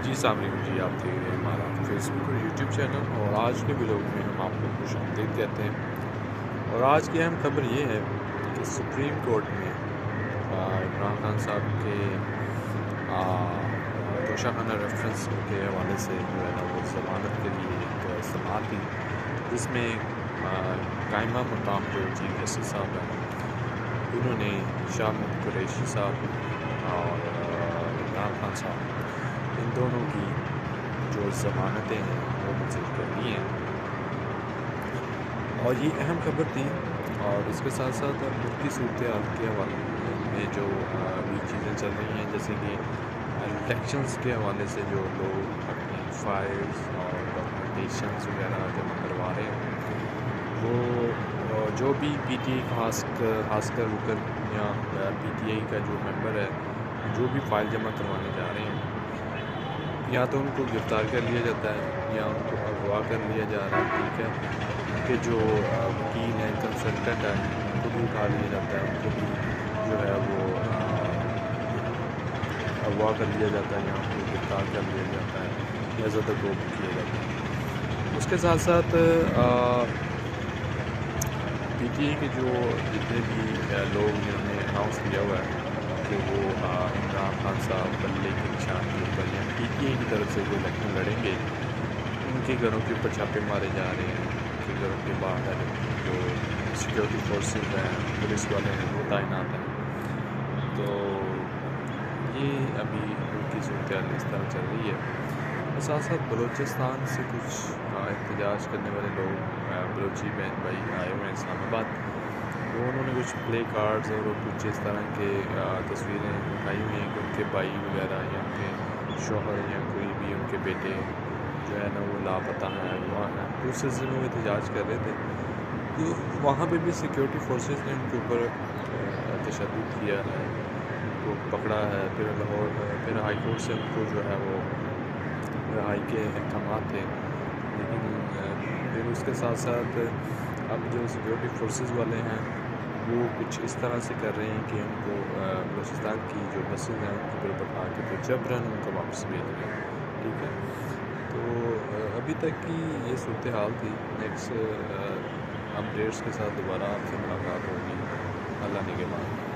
جی السلام علیکم جی، آپ دیکھ رہے ہیں ہمارا فیس بک اور یوٹیوب چینل، اور آج کے ویلوگ میں ہم آپ کو خوش آمدید کہتے ہیں۔ اور آج کی اہم خبر یہ ہے کہ سپریم کورٹ میں عمران خان صاحب کے توشہ خانہ ریفرنس کے حوالے سے جو ہے نا وہ ضمانت کے لیے ایک سماعت تھی، جس میں قائمہ مقام جو چیف جسٹس صاحب ہیں انہوں نے شاہ محمود قریشی صاحب اور عمران خان صاحب ان دونوں کی جو ضمانتیں ہیں وہ منظور کر دی ہیں، اور یہ اہم خبر تھی۔ اور اس کے ساتھ ساتھ ملک کی صورتحال کے حوالے میں جو بھی چیزیں چل رہی ہیں، جیسے کہ الیکشنز کے حوالے سے جو لوگ اپنی فائلز اور ڈاکومنٹیشنز وغیرہ جمع کروا رہے ہیں، وہ جو بھی پی ٹی آئی خاص کر رکن یا پی ٹی آئی کا جو ممبر ہے جو بھی فائل جمع کروانے جا رہے ہیں، یا تو ان کو گرفتار کر لیا جاتا ہے یا ان کو اغوا کر لیا جا رہا ہے، ٹھیک ہے، ان کے جو وکیل ہیں، کنسلٹنٹ ہیں، ان کو بھی اٹھا لیا جاتا ہے، ان کو بھی جو ہے وہ اغوا کر لیا جاتا ہے یا ان کو گرفتار کر لیا جاتا ہے یا زدہ گوب کیا جاتا ہے۔ اس کے ساتھ ساتھ پی ٹی آئی کے جو جتنے بھی لوگ جنہوں نے اناؤنس کیا ہوا ہے کہ وہ عمران خان صاحب بلے کے نشان کے اوپر یا پی ٹی آئی کی طرف سے جو الیکشن لڑیں گے، ان کے گھروں کے اوپر چھاپے مارے جا رہے ہیں، ان کے گھروں کے باہر جو سیکیورٹی فورسز ہیں، پولیس والے ہیں، وہ تعینات ہیں۔ تو یہ ابھی ان کی صورتحال اس طرح چل رہی ہے۔ اور ساتھ ساتھ بلوچستان سے کچھ احتجاج کرنے والے لوگ بلوچی بہن بھائی آئے ہوئے ہیں اسلام آباد، تو انہوں نے کچھ پلے کارڈز اور کچھ اس طرح کے تصویریں اٹھائی ہوئی ہیں کہ ان کے بھائی وغیرہ یا ان کے شوہر یا کوئی بھی ان کے بیٹے جو ہے نا وہ لاپتہ ہیں، وہاں ہیں، تو اس سلسلے میں وہ احتجاج کر رہے تھے۔ تو وہاں پہ بھی سیکیورٹی فورسز نے ان کے اوپر تشدد کیا ہے، ان کو پکڑا ہے، پھر لاہور پھر ہائی کورٹ سے ان کو جو ہے وہ رہائی کے احکامات تھے، لیکن پھر اس کے ساتھ ساتھ اب جو سیکیورٹی فورسز والے ہیں وہ کچھ اس طرح سے کر رہے ہیں کہ ان کو بلوچستان کی جو بسیں ہیں ان کے اوپر بٹھا کے تو جبراً ان کو واپس بھیج رہے ہیں، ٹھیک ہے۔ تو ابھی تک کی یہ صورتحال تھی۔ نیکسٹ اپڈیٹس کے ساتھ دوبارہ آپ سے ملاقات ہوگی۔ اللہ نگہبان۔